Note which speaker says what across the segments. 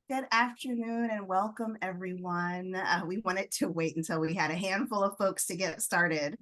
Speaker 1: Good afternoon and welcome, everyone. We wanted to wait until we had a handful of folks to get started.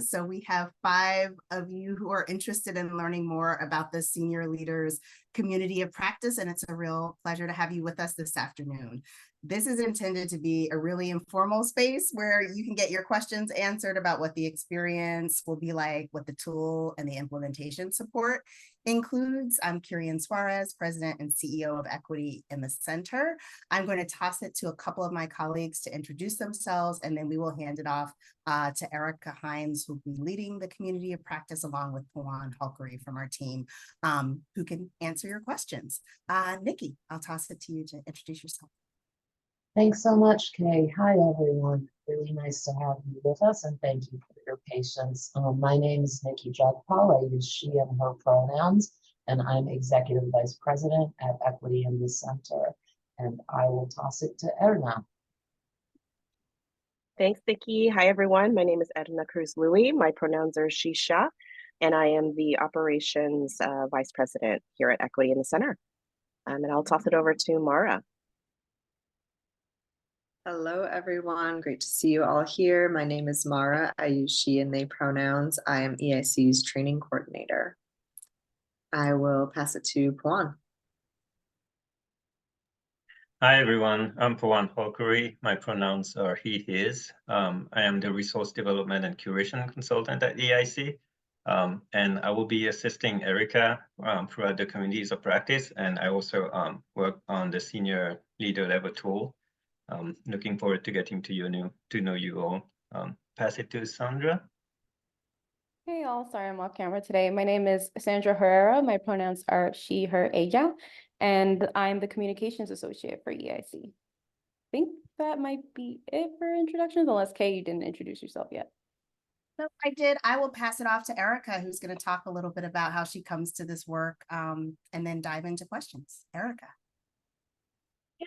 Speaker 1: So we have 5 of you who are interested in learning more about the Senior Leaders Community of Practice, and it's a real pleasure to have you with us this afternoon. This is intended to be a really informal space where you can get your questions answered about what the experience will be like, what the tool and the implementation support includes. I'm Kirian Suarez, President and CEO of Equity in the Center. I'm going to toss it to a couple of my colleagues to introduce themselves, and then we will hand it off to Ericka Hines, who will be leading the community of practice along with Pawan Halkari from our team, who can answer your questions. Nikki, I'll toss it to you to introduce yourself.
Speaker 2: Thanks so much, Kay. Hi, everyone. Really nice to have you with us, and thank you for your patience. My name is Nikki Jagpal. I use she and her pronouns, and I'm Executive Vice President at Equity in the Center. And I will toss it to Erna.
Speaker 3: Thanks, Nikki. Hi, everyone. My name is Edna Cruz-Louie. My pronouns are she, sha, and I am the Operations Vice President here at Equity in the Center. And I'll toss it over to Mara.
Speaker 4: Hello, everyone. Great to see you all here. My name is Mara. I use she and they pronouns. I am EIC's training coordinator. I will pass it to Pawan.
Speaker 5: Hi, everyone. I'm Pawan Halkari. My pronouns are he, his. I am the Resource Development and Curation Consultant at EIC. And I will be assisting Ericka throughout the communities of practice. And I also work on the senior leader level tool. Looking forward to getting to know you all. Pass it to Sandra.
Speaker 6: Hey all, sorry I'm off camera today. My name is Sandra Herrera. My pronouns are she, her, ella, and I'm the Communications Associate for EIC. I think that might be it for introductions, unless Kay, you didn't introduce yourself yet.
Speaker 1: No, I did. I will pass it off to Ericka, who's going to talk a little bit about how she comes to this work, and then dive into questions. Ericka.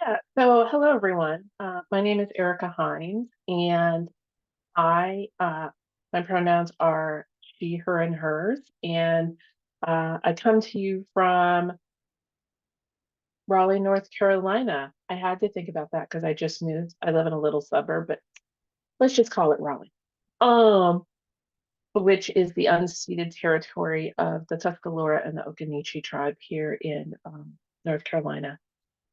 Speaker 7: Yeah, so hello everyone. My name is Ericka Hines, and my pronouns are she, her, and hers, and I come to you from Raleigh, North Carolina. I had to think about that because I just moved. I live in a little suburb, but let's just call it Raleigh, which is the unceded territory of the Tuscarora and the Occaneechi tribe here in North Carolina.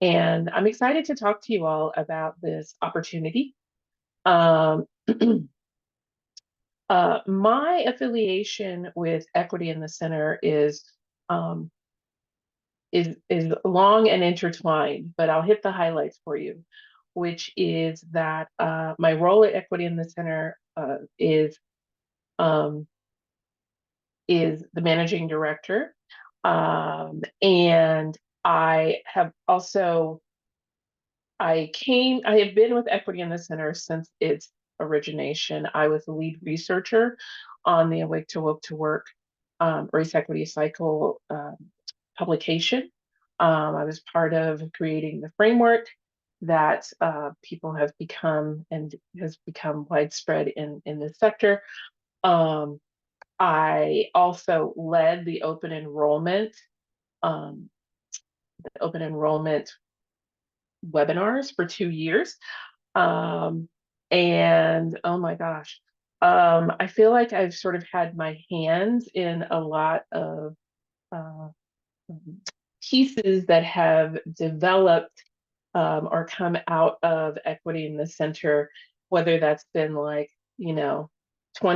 Speaker 7: And I'm excited to talk to you all about this opportunity. My affiliation with Equity in the Center is long and intertwined, but I'll hit the highlights for you, which is that my role at Equity in the Center is the managing director, and I have been with Equity in the Center since its origination. I was the lead researcher on the Awake to Woke to Work race equity cycle publication. I was part of creating the framework that people have become and has become widespread in this sector. I also led the open enrollment webinars for 2 years. And oh my gosh, I feel like I've sort of had my hands in a lot of pieces that have developed or come out of Equity in the Center, whether that's been like, 20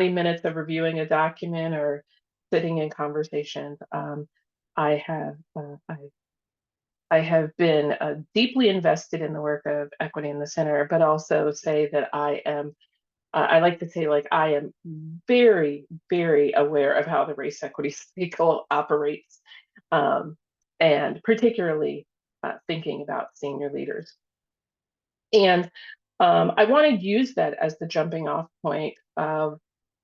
Speaker 7: minutes of reviewing a document or sitting in conversations. I have been deeply invested in the work of Equity in the Center, but also say that I like to say, like, I am very, very aware of how the race equity cycle operates, and particularly thinking about senior leaders. And I want to use that as the jumping off point of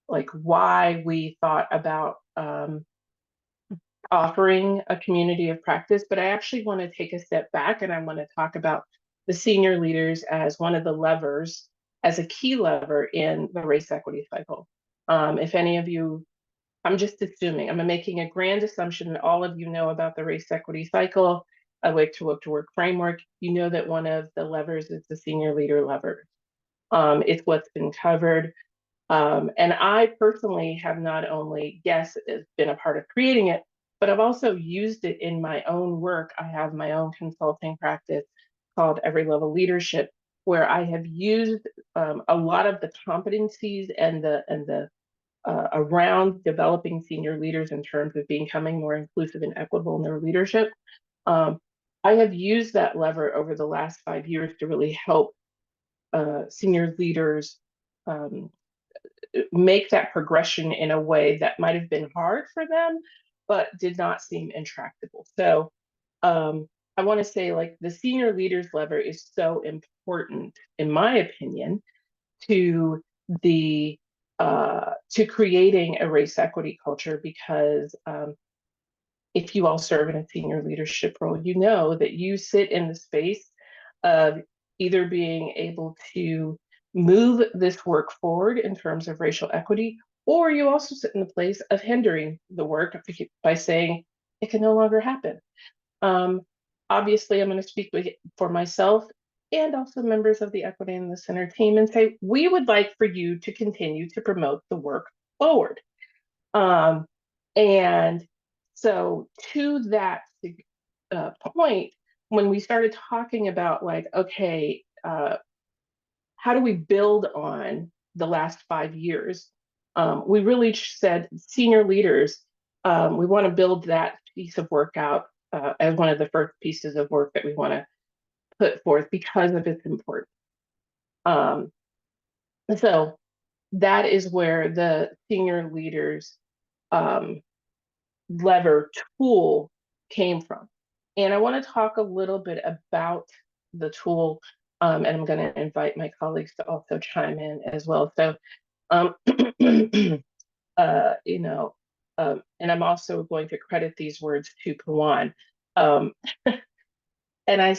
Speaker 7: like why we thought about offering a community of practice, but I actually want to take a step back and I want to talk about the senior leaders as one of the levers, as a key lever in the race equity cycle. If any of you, I'm just assuming, I'm making a grand assumption that all of you know about the race equity cycle Awake to Work framework, you know that one of the levers is the senior leader lever. It's what's been covered. And I personally have not only, yes, been a part of creating it, but I've also used it in my own work. I have my own consulting practice called Every Level Leadership, where I have used a lot of the competencies and the around developing senior leaders in terms of becoming more inclusive and equitable in their leadership. I have used that lever over the last 5 years to really help senior leaders make that progression in a way that might have been hard for them, but did not seem intractable. So I want to say, like, the senior leaders lever is so important, in my opinion, to the to creating a race equity culture, because if you all serve in a senior leadership role, you know that you sit in the space of either being able to move this work forward in terms of racial equity, or you also sit in the place of hindering the work by saying it can no longer happen. Obviously, I'm going to speak for myself and also members of the Equity in the Center team and say, we would like for you to continue to promote the work forward. And so to that point, when we started talking about, like, okay, how do we build on the last 5 years? We really said, senior leaders, we want to build that piece of work out as one of the first pieces of work that we want to put forth because of its importance. So that is where the senior leaders lever tool came from. And I want to talk a little bit about the tool, and I'm going to invite my colleagues to also chime in as well. So, and I'm also going to credit these words to Pawan. And I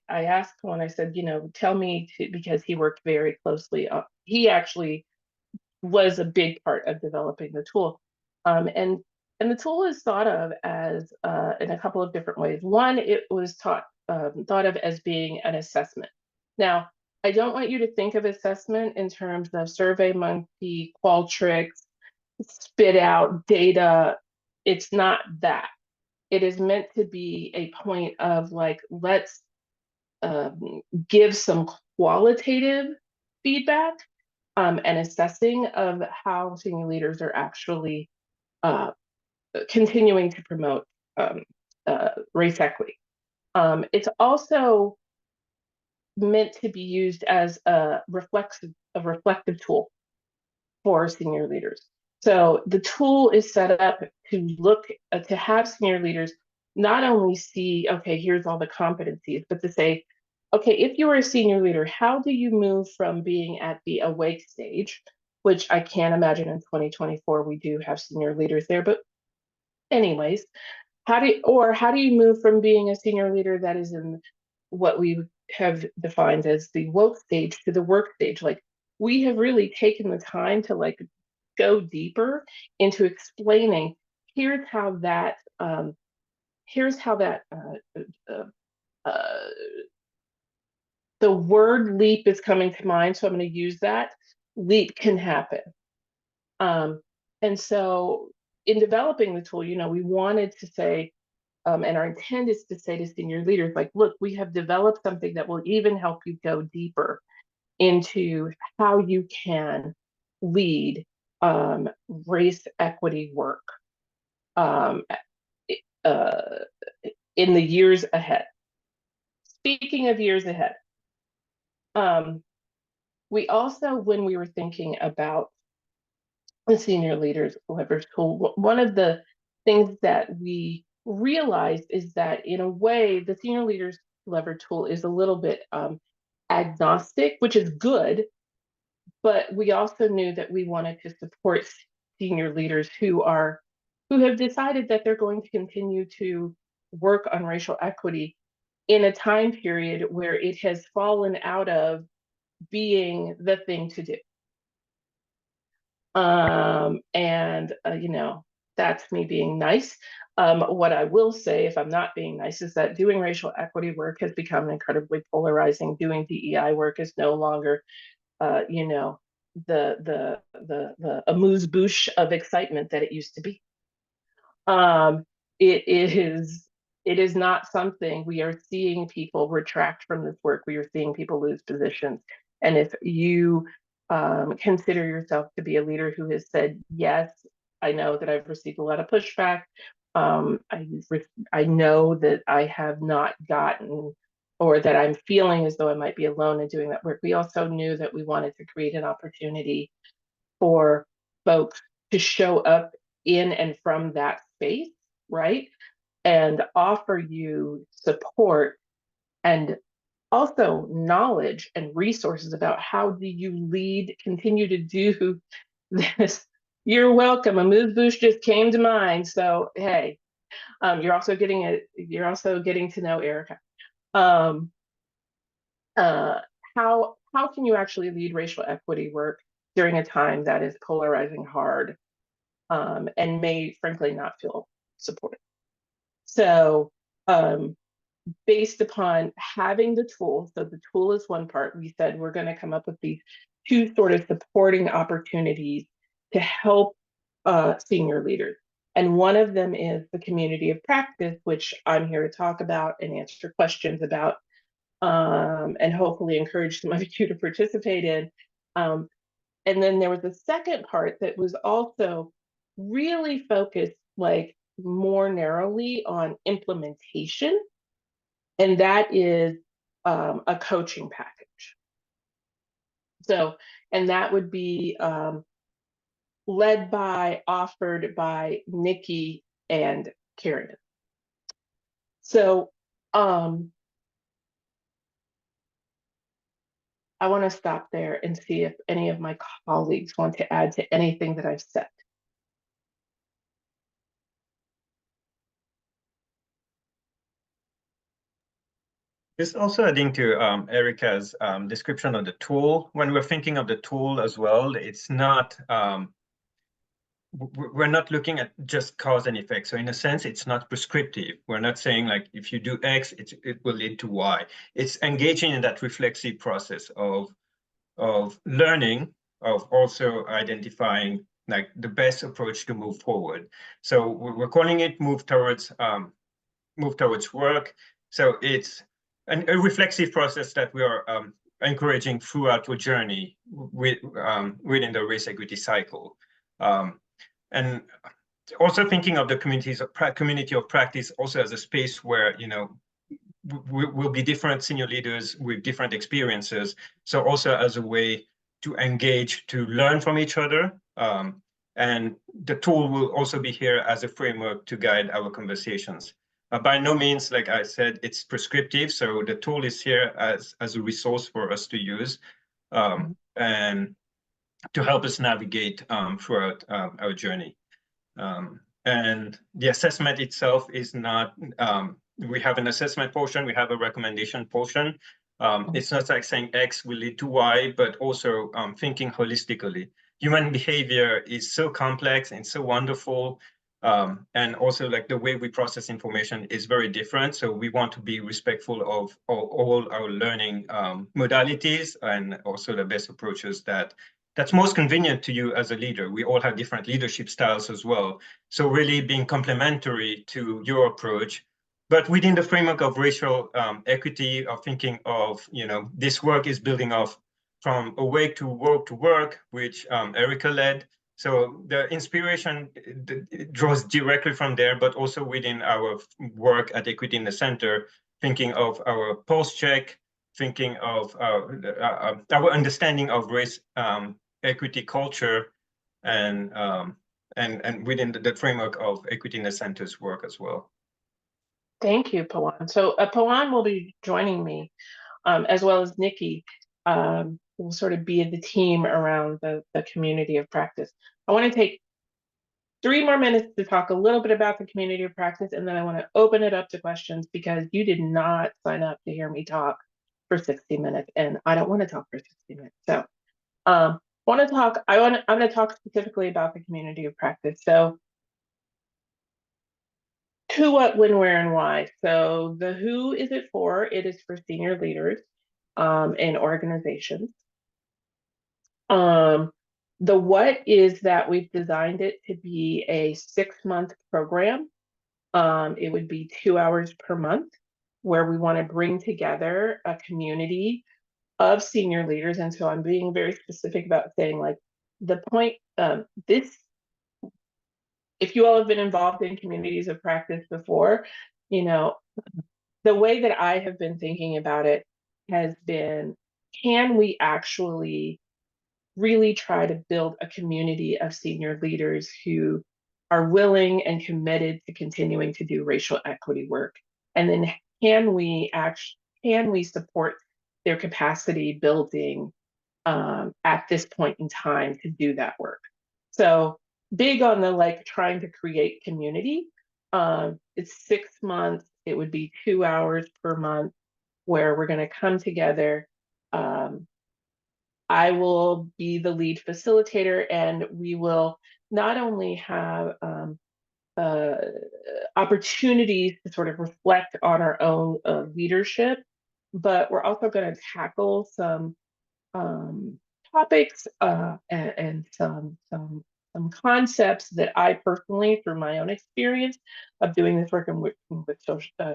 Speaker 7: asked Pawan, I said, tell me, because he worked very closely. He actually was a big part of developing the tool. And the tool is thought of as in a couple of different ways. One, it was thought of as being an assessment. Now, I don't want you to think of assessment in terms of SurveyMonkey, Qualtrics, spit out data. It's not that. It is meant to be a point of, like, let's give some qualitative feedback and assessing of how senior leaders are actually continuing to promote race equity. It's also meant to be used as a reflective tool for senior leaders. So the tool is set up to look to have senior leaders not only see, okay, here's all the competencies, but to say, okay, if you are a senior leader, how do you move from being at the awake stage, which I can't imagine in 2024 we do have senior leaders there, but anyways, how do you move from being a senior leader that is in what we have defined as the woke stage to the work stage? Like, we have really taken the time to, like, go deeper into explaining, here's how that the word leap is coming to mind, so I'm going to use that. Leap can happen. And so in developing the tool, we wanted to say, and our intent is to say to senior leaders, like, look, we have developed something that will even help you go deeper into how you can lead race equity work in the years ahead. Speaking of years ahead, we also, when we were thinking about the senior leaders leverage tool, one of the things that we realized is that, in a way, the senior leaders leverage tool is a little bit agnostic, which is good, but we also knew that we wanted to support senior leaders who have decided that they're going to continue to work on racial equity in a time period where it has fallen out of being the thing to do. And that's me being nice. What I will say, if I'm not being nice, is that doing racial equity work has become incredibly polarizing. Doing DEI work is no longer, you know, the amuse-bouche of excitement that it used to be. It is not something. We are seeing people retract from this work. We are seeing people lose positions. And if you consider yourself to be a leader who has said, yes, I know that I've received a lot of pushback. I know that I have not gotten, or that I'm feeling as though I might be alone in doing that work. We also knew that we wanted to create an opportunity for folks to show up in and from that space, right? And offer you support and also knowledge and resources about how do you lead, continue to do this. You're welcome. Amuse-bouche just came to mind. So hey, you're also getting to know Ericka. How can you actually lead racial equity work during a time that is polarizing hard, and may frankly not feel supported? So based upon having the tool, so the tool is one part, we said we're going to come up with these two sort of supporting opportunities to help senior leaders. And one of them is the community of practice, which I'm here to talk about and answer questions about, and hopefully encourage some of you to participate in. And then there was a second part that was also really focused like more narrowly on implementation, and that is a coaching package. So, and that would be offered by Nikki and Karen. So I want to stop there and see if any of my colleagues want to add to anything that I've said.
Speaker 5: Just also adding to Ericka's description of the tool. When we're thinking of the tool as well, it's not, we're not looking at just cause and effect. So in a sense, it's not prescriptive. We're not saying like, if you do X, it will lead to Y. It's engaging in that reflexive process of learning, of also identifying like the best approach to move forward. So we're calling it move towards work. So it's a reflexive process that we are encouraging throughout your journey within the race equity cycle. And also thinking of the community of practice also as a space where, you know, we'll be different senior leaders with different experiences. So also as a way to engage, to learn from each other. And the tool will also be here as a framework to guide our conversations. By no means, like I said, it's prescriptive. So the tool is here as a resource for us to use and to help us navigate throughout our journey. And the assessment itself is not, we have an assessment portion, we have a recommendation portion. It's not like saying X will lead to Y, but also thinking holistically. Human behavior is so complex and so wonderful. And also like the way we process information is very different. So we want to be respectful of all our learning modalities and also the best approaches that's most convenient to you as a leader. We all have different leadership styles as well. So really being complementary to your approach, but within the framework of racial equity, of thinking of, you know, this work is building off from awake to work, which Ericka led. So the inspiration draws directly from there, but also within our work at Equity in the Center, thinking of our pulse check, thinking of our understanding of race equity culture, and within the framework of Equity in the Center's work as well.
Speaker 7: Thank you, Pawan. So Pawan will be joining me, as well as Nikki. Will sort of be the team around the community of practice. I want to take 3 more minutes to talk a little bit about the community of practice, and then I want to open it up to questions because you did not sign up to hear me talk for 60 minutes, and I don't want to talk for 60 minutes. So I'm going to talk specifically about the community of practice. So Who, what, when, where, and why. So the who is it for? It is for senior leaders in organizations. The what is that we've designed it to be a 6-month program. It would be 2 hours per month, where we want to bring together a community of senior leaders. And so I'm being very specific about saying, like, the point, this, if you all have been involved in communities of practice before, you know, the way that I have been thinking about it has been, can we actually really try to build a community of senior leaders who are willing and committed to continuing to do racial equity work? And then can we support their capacity building at this point in time to do that work? So big on the like trying to create community. It's 6 months. It would be 2 hours per month where we're going to come together. I will be the lead facilitator, and we will not only have opportunities to sort of reflect on our own leadership, but we're also going to tackle some topics and some concepts that I personally, through my own experience of doing this work and working with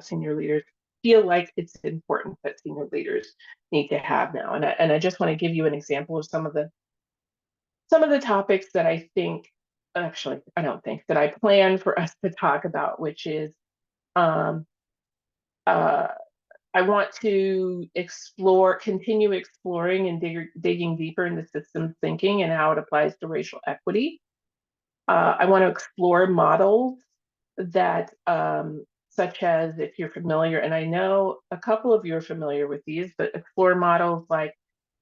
Speaker 7: senior leaders, feel like it's important that senior leaders need to have now. And I just want to give you an example of some of the topics that I think, actually, I don't think, that I plan for us to talk about, which is I want to continue exploring and digging deeper into systems thinking and how it applies to racial equity. I want to explore models that, such as, if you're familiar, and I know a couple of you are familiar with these, but explore models like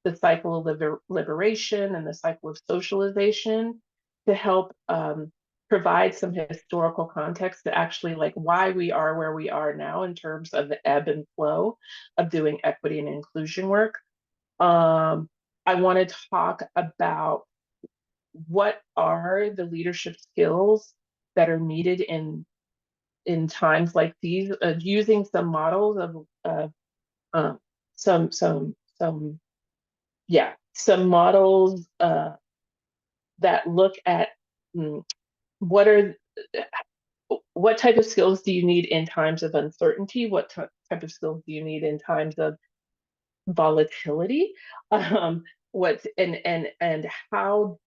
Speaker 7: the cycle of liberation and the cycle of socialization to help provide some historical context to actually like why we are where we are now in terms of the ebb and flow of doing equity and inclusion work. I want to talk about what are the leadership skills that are needed in times like these, using some models of some models that look at what type of skills do you need in times of uncertainty? What type of skills do you need in times of volatility? And how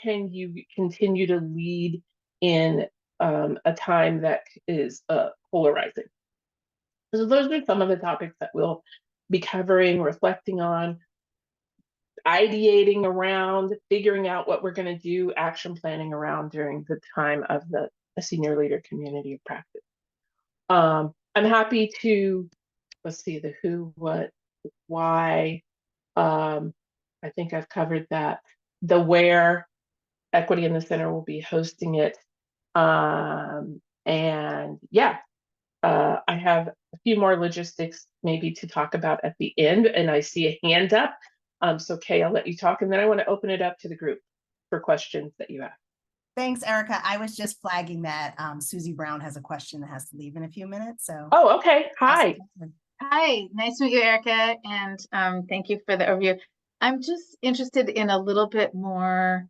Speaker 7: can you continue to lead in a time that is polarizing? So those are some of the topics that we'll be covering, reflecting on, ideating around, figuring out what we're going to do, action planning around during the time of the senior leader community of practice. I'm happy to, let's see, the who, what, why. I think I've covered that. The where, Equity in the Center will be hosting it. And yeah, I have a few more logistics maybe to talk about at the end, and I see a hand up. So Kay, I'll let you talk, and then I want to open it up to the group for questions that you have.
Speaker 1: Thanks, Ericka. I was just flagging that Susie Brown has a question that has to leave in a few minutes. So.
Speaker 7: Oh, okay. Hi.
Speaker 8: Hi, nice to meet you, Ericka, and thank you for the overview. I'm just interested in a little bit more,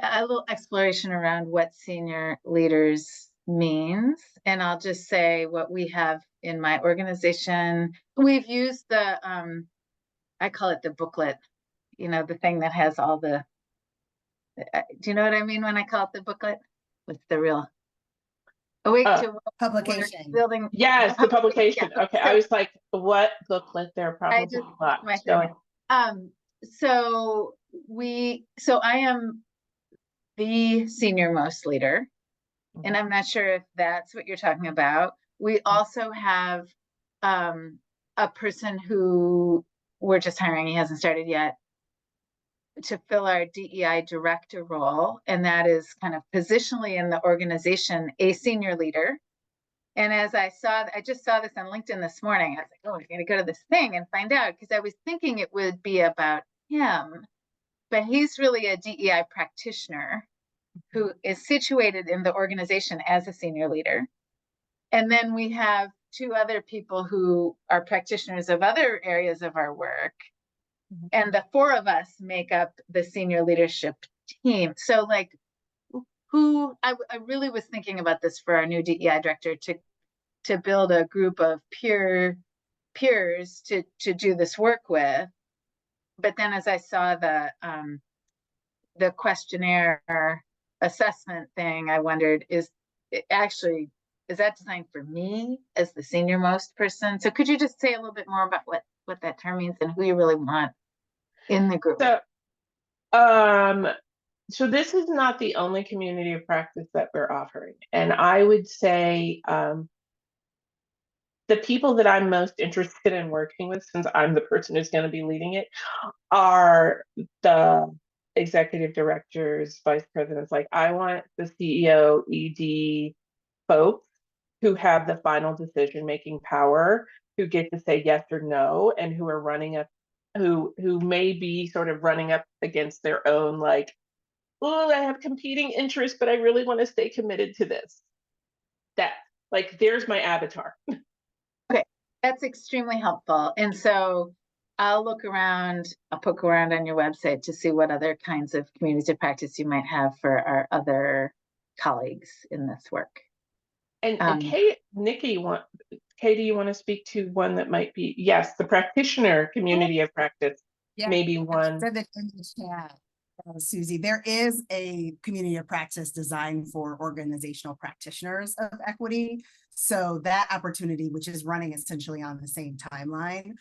Speaker 8: a little exploration around what senior leaders means. And I'll just say what we have in my organization. We've used the, I call it the booklet, you know, the thing that has all the, do you know what I mean when I call it the booklet? What's the real?
Speaker 1: Publication.
Speaker 8: Building.
Speaker 7: Yes, the publication.
Speaker 8: Yeah.
Speaker 7: Okay,
Speaker 8: So,
Speaker 7: I was like, what booklet? There are probably lots.
Speaker 8: So I am the senior most leader, and I'm not sure if that's what you're talking about. We also have a person who we're just hiring, he hasn't started yet, to fill our DEI director role, and that is kind of positionally in the organization a senior leader. And as I just saw this on LinkedIn this morning, I was like, oh, I'm going to go to this thing and find out, because I was thinking it would be about him, but he's really a DEI practitioner who is situated in the organization as a senior leader. And then we have two other people who are practitioners of other areas of our work. And the four of us make up the senior leadership team. So like I really was thinking about this for our new DEI director to build a group of peers to do this work with. But then as I saw the questionnaire assessment thing, I wondered, is that designed for me as the senior most person? So could you just say a little bit more about what that term means and who you really want in the group?
Speaker 7: So this is not the only community of practice that we're offering. And I would say the people that I'm most interested in working with, since I'm the person who's going to be leading it, are the executive directors, vice presidents. Like I want the CEO, ED folks who have the final decision-making power, who get to say yes or no, and who are running up, who may be sort of running up against their own, like, oh, I have competing interests, but I really want to stay committed to this. That, like, there's my avatar.
Speaker 8: Okay, that's extremely helpful. And so I'll poke around on your website to see what other kinds of communities of practice you might have for our other colleagues in this work.
Speaker 7: And Kate, Kay, do you want to speak to one that might be, yes, the practitioner community of practice, maybe one.
Speaker 1: Said that in the chat, Susie, there is a community of practice designed for organizational practitioners of equity. So that opportunity, which is running essentially on the same timeline,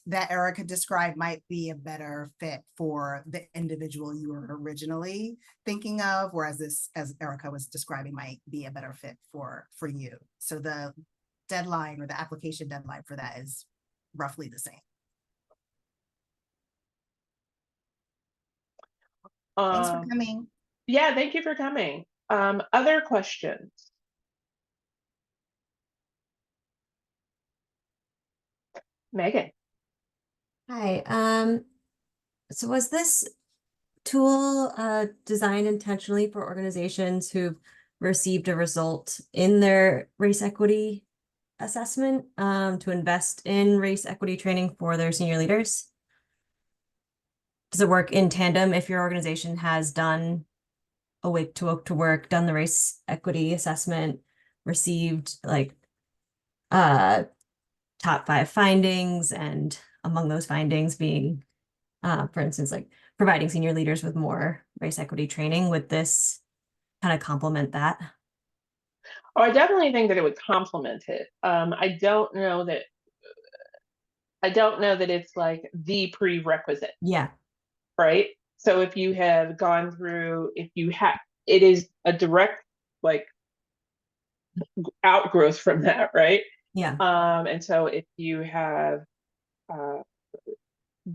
Speaker 1: that Ericka described might be a better fit for the individual you were originally thinking of, whereas this, as Ericka was describing, might be a better fit for you. So the deadline or the application deadline for that is roughly the same. Thanks for coming.
Speaker 7: Yeah, thank you for coming. Other questions? Megan.
Speaker 9: Hi. So was this tool designed intentionally for organizations who've received a result in their race equity assessment to invest in race equity training for their senior leaders? Does it work in tandem if your organization has done Awake to Oak to Work, done the race equity assessment, received like top 5 findings, and among those findings being, for instance, like providing senior leaders with more race equity training? Would this kind of complement that?
Speaker 7: Oh, I definitely think that it would complement it. I don't know that it's like the prerequisite.
Speaker 9: Yeah.
Speaker 7: Right. So if you have gone through, it is a direct like outgrowth from that, right?
Speaker 9: Yeah.
Speaker 7: And so if you have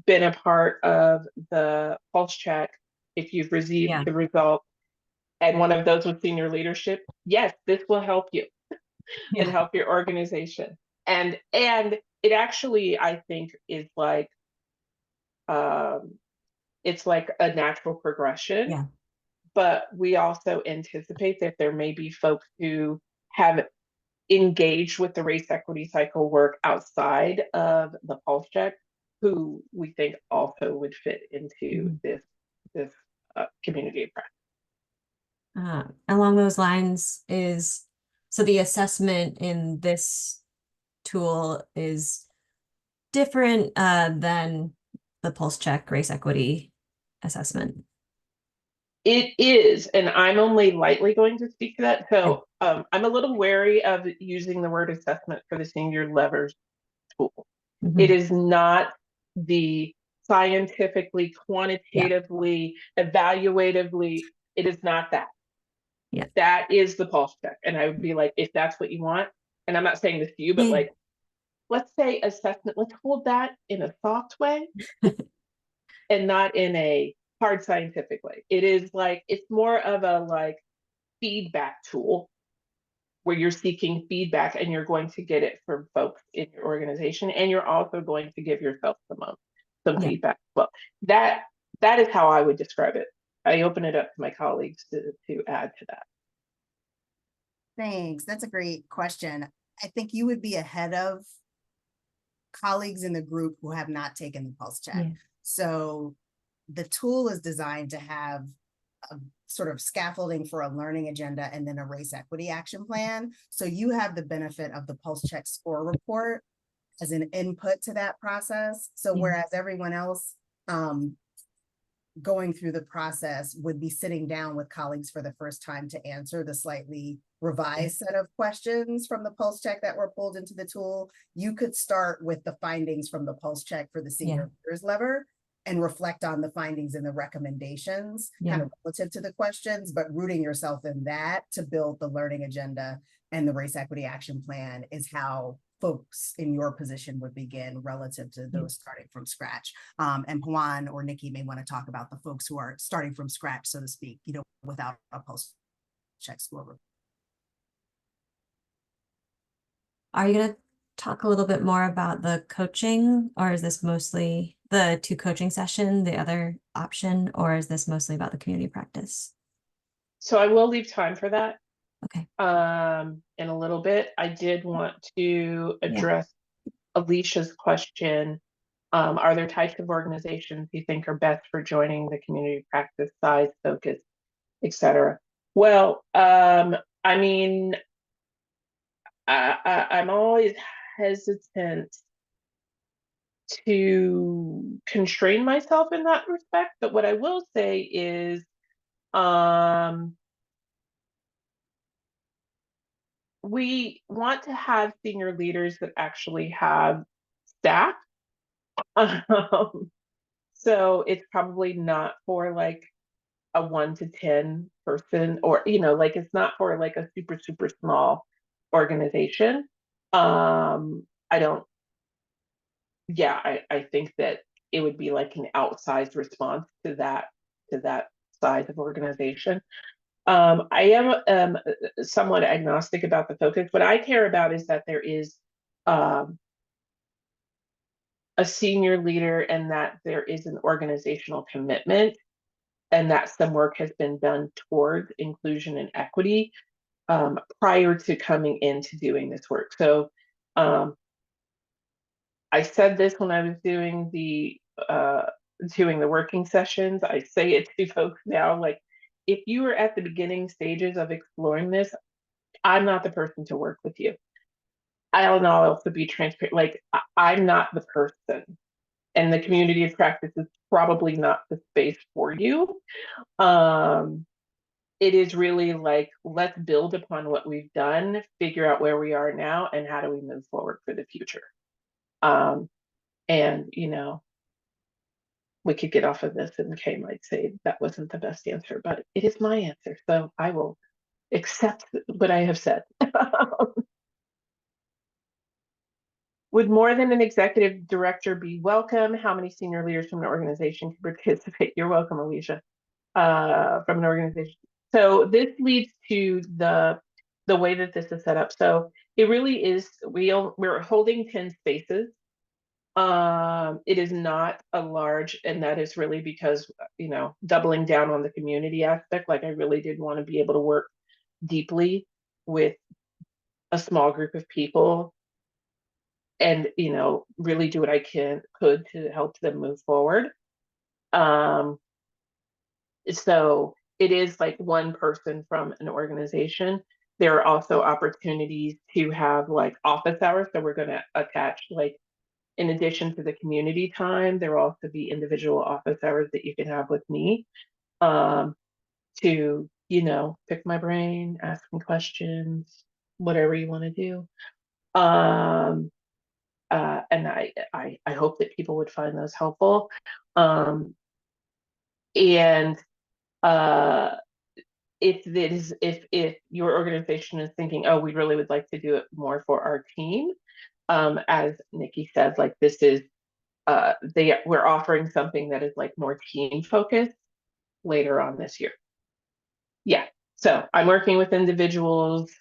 Speaker 7: been a part of the pulse check, if you've received the result, and one of those with senior leadership, yes, this will help you and help your organization. And it actually, I think, is like it's like a natural progression.
Speaker 9: Yeah.
Speaker 7: But we also anticipate that there may be folks who have engaged with the race equity cycle work outside of the pulse check, who we think also would fit into this community of practice.
Speaker 9: Along those lines, so the assessment in this tool is different than the pulse check race equity assessment.
Speaker 7: It is, and I'm only lightly going to speak to that. So I'm a little wary of using the word assessment for the senior levers tool. It is not the scientifically, quantitatively, evaluatively, it is not that.
Speaker 9: Yeah.
Speaker 7: That is the pulse check. And I would be like, if that's what you want, and I'm not saying this to you, but like, let's say assessment, let's hold that in a soft way and not in a hard scientific way. It is like, it's more of a like feedback tool where you're seeking feedback and you're going to get it from folks in your organization, and you're also going to give yourself some feedback. Well, that is how I would describe it. I open it up to my colleagues to add to that.
Speaker 1: Thanks. That's a great question. I think you would be ahead of colleagues in the group who have not taken the pulse check.
Speaker 9: Yeah.
Speaker 1: So the tool is designed to have a sort of scaffolding for a learning agenda and then a race equity action plan. So you have the benefit of the pulse check score report as an input to that process. So
Speaker 9: Yeah.
Speaker 1: whereas everyone else going through the process would be sitting down with colleagues for the first time to answer the slightly revised set of questions from the pulse check that were pulled into the tool, you could start with the findings from the pulse check for the senior leaders lever and reflect on the findings and the recommendations kind of relative to the questions, but rooting yourself in that to build the learning agenda and the race equity action plan is how folks in your position would begin relative to those starting from scratch. And Juan or Nikki may want to talk about the folks who are starting from scratch, so to speak, you know, without a pulse check score.
Speaker 9: Are you going to talk a little bit more about the coaching, or is this mostly the 2 coaching session, the other option, or is this mostly about the community practice?
Speaker 7: So I will leave time for that.
Speaker 9: Okay.
Speaker 7: In a little bit. I did want to address Alicia's question. Are there types of organizations you think are best for joining the community practice, size, focus, etc.? Well, I mean, I'm always hesitant to constrain myself in that respect, but what I will say is, we want to have senior leaders that actually have staff. So it's probably not for like a 1 to 10 person, or, you know, like it's not for like a super, super small organization. I don't, I think that it would be like an outsized response to that size of organization. I am somewhat agnostic about the focus. What I care about is that there is a senior leader and that there is an organizational commitment and that some work has been done towards inclusion and equity prior to coming into doing this work. So I said this when I was doing the working sessions. I say it to folks now, like, if you are at the beginning stages of exploring this, I'm not the person to work with you. I'll also be transparent. Like, I'm not the person, and the community of practice is probably not the space for you. It is really like, let's build upon what we've done, figure out where we are now, and how do we move forward for the future. And, you know, we could get off of this and Kay might say that wasn't the best answer, but it is my answer. So I will accept what I have said. Would more than an executive director be welcome? How many senior leaders from an organization can participate? You're welcome, Alicia, from an organization. So this leads to the way that this is set up. So it really is, we're holding 10 spaces. It is not a large, and that is really because, you know, doubling down on the community aspect, like I really did want to be able to work deeply with a small group of people and, you know, really do what I could to help them move forward. So it is like one person from an organization. There are also opportunities to have like office hours. So we're going to attach, like, in addition to the community time, there will also be individual office hours that you can have with me to, you know, pick my brain, ask me questions, whatever you want to do. And I hope that people would find those helpful. And if your organization is thinking, oh, we really would like to do it more for our team, as Nikki said, like, this is we're offering something that is like more team focused later on this year. Yeah, so I'm working with individuals,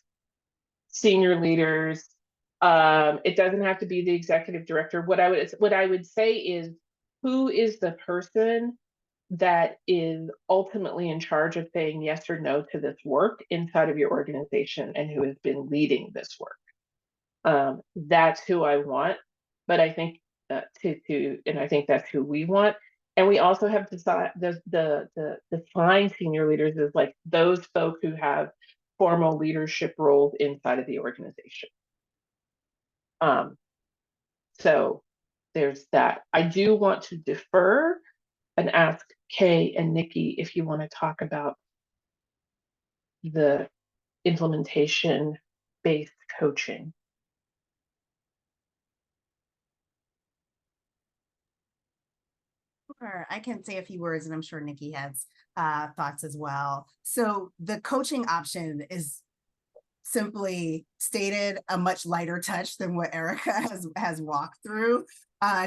Speaker 7: senior leaders. It doesn't have to be the executive director. What I would say is, who is the person that is ultimately in charge of saying yes or no to this work inside of your organization and who has been leading this work. That's who I want, but I think and I think that's who we want. And we also have the defined senior leaders as like those folks who have formal leadership roles inside of the organization. So there's that. I do want to defer and ask Kay and Nikki if you want to talk about the implementation-based coaching.
Speaker 1: Sure, I can say a few words, and I'm sure Nikki has thoughts as well. So the coaching option is simply stated a much lighter touch than what Ericka has walked through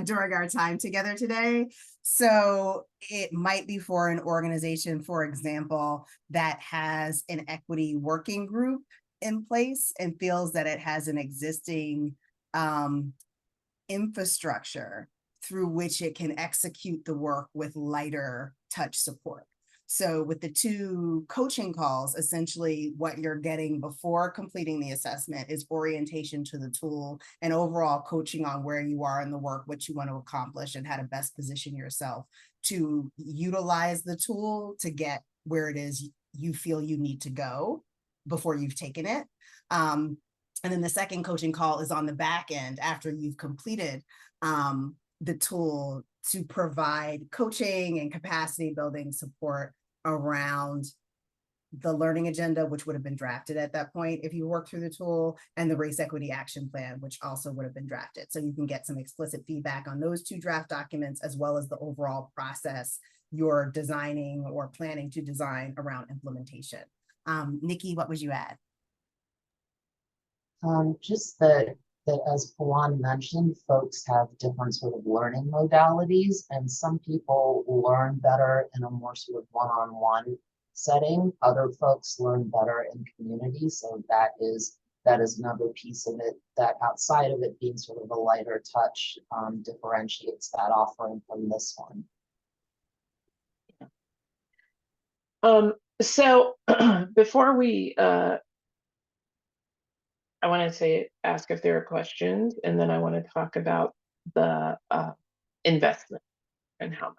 Speaker 1: during our time together today. So it might be for an organization, for example, that has an equity working group in place and feels that it has an existing infrastructure through which it can execute the work with lighter touch support. So with the 2 coaching calls, essentially what you're getting before completing the assessment is orientation to the tool and overall coaching on where you are in the work, what you want to accomplish, and how to best position yourself to utilize the tool to get where it is you feel you need to go before you've taken it. And then the second coaching call is on the back end after you've completed the tool to provide coaching and capacity building support around the learning agenda, which would have been drafted at that point if you work through the tool, and the race equity action plan, which also would have been drafted. So you can get some explicit feedback on those 2 draft documents, as well as the overall process you're designing or planning to design around implementation. Nikki, what would you add?
Speaker 2: Just that as Pawan mentioned, folks have different sort of learning modalities, and some people learn better in a more sort of one-on-one setting. Other folks learn better in community. So that is another piece of it, that outside of it being sort of a lighter touch, differentiates that offering from this one.
Speaker 7: So before we I want to ask if there are questions, and then I want to talk about the investment and how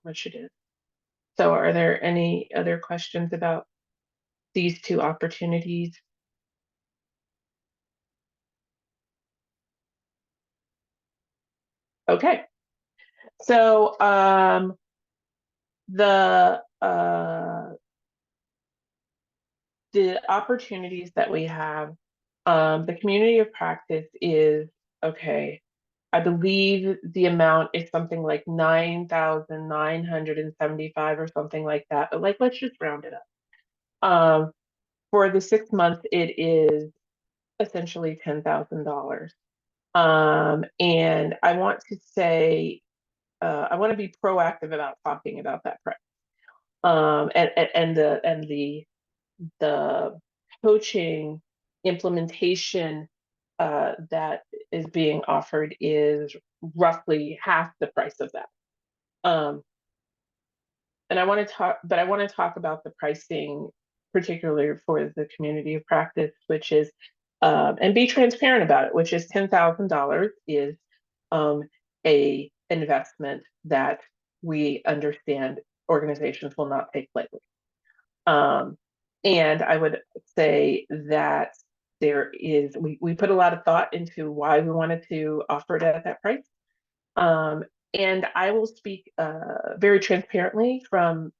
Speaker 7: much it is. So are there any other questions about these 2 opportunities? Okay. So the opportunities that we have, the community of practice is, okay, I believe the amount is something like 9,975 or something like that, but like, let's just round it up. For the 6 months, it is essentially $10,000. And I want to say, I want to be proactive about talking about that price. And the coaching implementation that is being offered is roughly half the price of that. And I want to talk about the pricing, particularly for the community of practice, which is, and be transparent about it, which is $10,000 is a investment that we understand organizations will not take lightly. And I would say that we put a lot of thought into why we wanted to offer it at that price. And I will speak very transparently from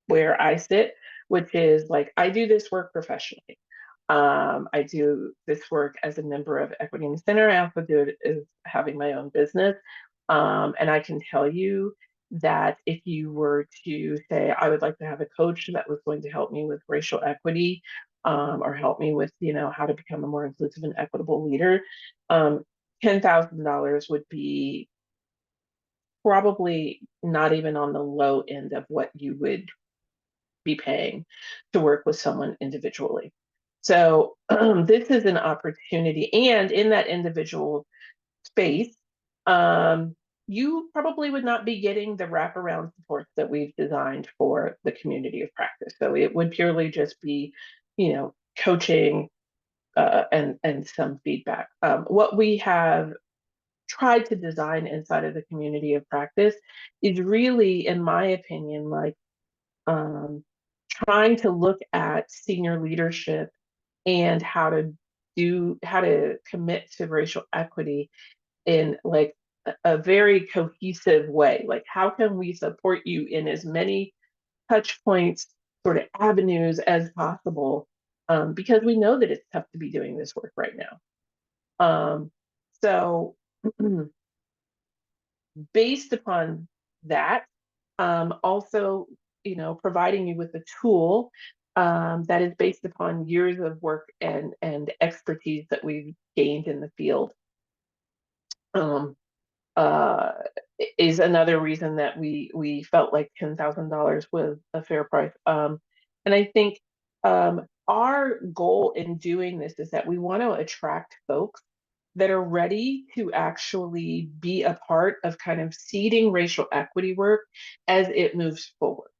Speaker 7: where I sit, which is like, I do this work professionally. I do this work as a member of Equity in the Center. I also do it as having my own business. And I can tell you that if you were to say, I would like to have a coach that was going to help me with racial equity, or help me with, how to become a more inclusive and equitable leader, $10,000 would be probably not even on the low end of what you would be paying to work with someone individually. So this is an opportunity, and in that individual space, you probably would not be getting the wraparound support that we've designed for the community of practice. So it would purely just be, coaching and some feedback. What we have tried to design inside of the community of practice is really, in my opinion, like trying to look at senior leadership and how to commit to racial equity in like a very cohesive way. Like, how can we support you in as many touch points, sort of avenues as possible? Because we know that it's tough to be doing this work right now. So based upon that, also, providing you with a tool that is based upon years of work and expertise that we've gained in the field. Uh, is another reason that we felt like $10,000 was a fair price. And I think our goal in doing this is that we want to attract folks that are ready to actually be a part of kind of seeding racial equity work as it moves forward.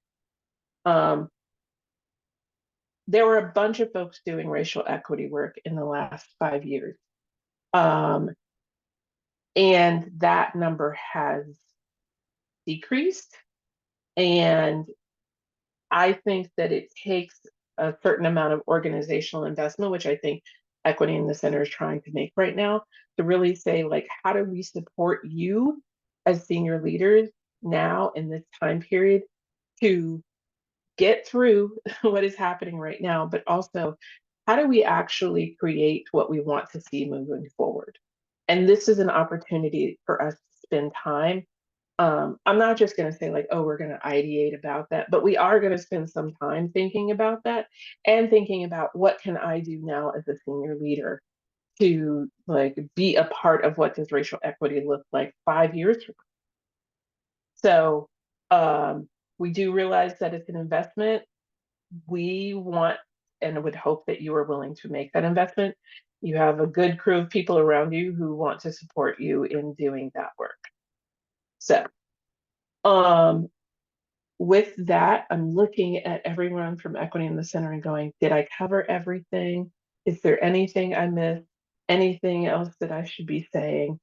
Speaker 7: There were a bunch of folks doing racial equity work in the last 5 years. And that number has decreased. And I think that it takes a certain amount of organizational investment, which I think Equity in the Center is trying to make right now, to really say, like, how do we support you as senior leaders now in this time period to get through what is happening right now, but also how do we actually create what we want to see moving forward? And this is an opportunity for us to spend time. I'm not just going to say like, oh, we're going to ideate about that, but we are going to spend some time thinking about that and thinking about what can I do now as a senior leader to like be a part of what does racial equity look like 5 years from now. So we do realize that it's an investment. We want and would hope that you are willing to make that investment. You have a good crew of people around you who want to support you in doing that work. So with that, I'm looking at everyone from Equity in the Center and going, did I cover everything? Is there anything I missed? Anything else that I should be saying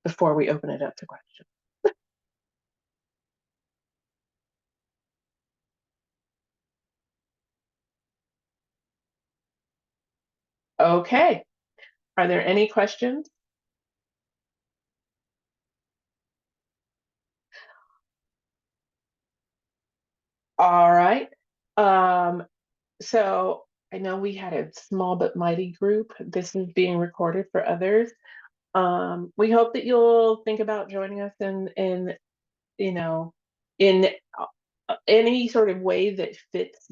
Speaker 7: before we open it up to questions? Okay. Are there any questions? All right. So I know we had a small but mighty group. This is being recorded for others. We hope that you'll think about joining us in any sort of way that fits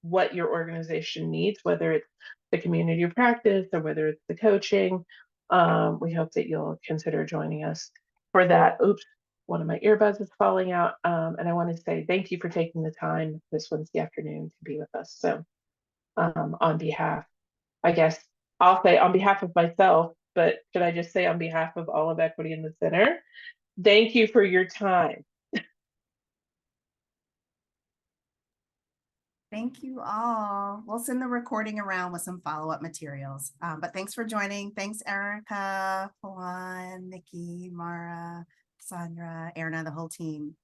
Speaker 7: what your organization needs, whether it's the community of practice or whether it's the coaching. We hope that you'll consider joining us for that. Oops, one of my earbuds is falling out. And I want to say thank you for taking the time this Wednesday afternoon to be with us. So on behalf, I guess I'll say on behalf of myself, but should I just say on behalf of all of Equity in the Center, thank you for your time.
Speaker 1: Thank you all. We'll send the recording around with some follow-up materials. But thanks for joining. Thanks, Ericka, Juan, Nikki, Mara, Sandra, Erna, the whole team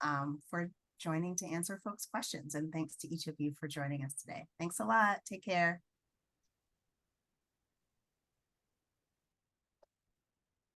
Speaker 1: for joining to answer folks' questions. And thanks to each of you for joining us today. Thanks a lot. Take care.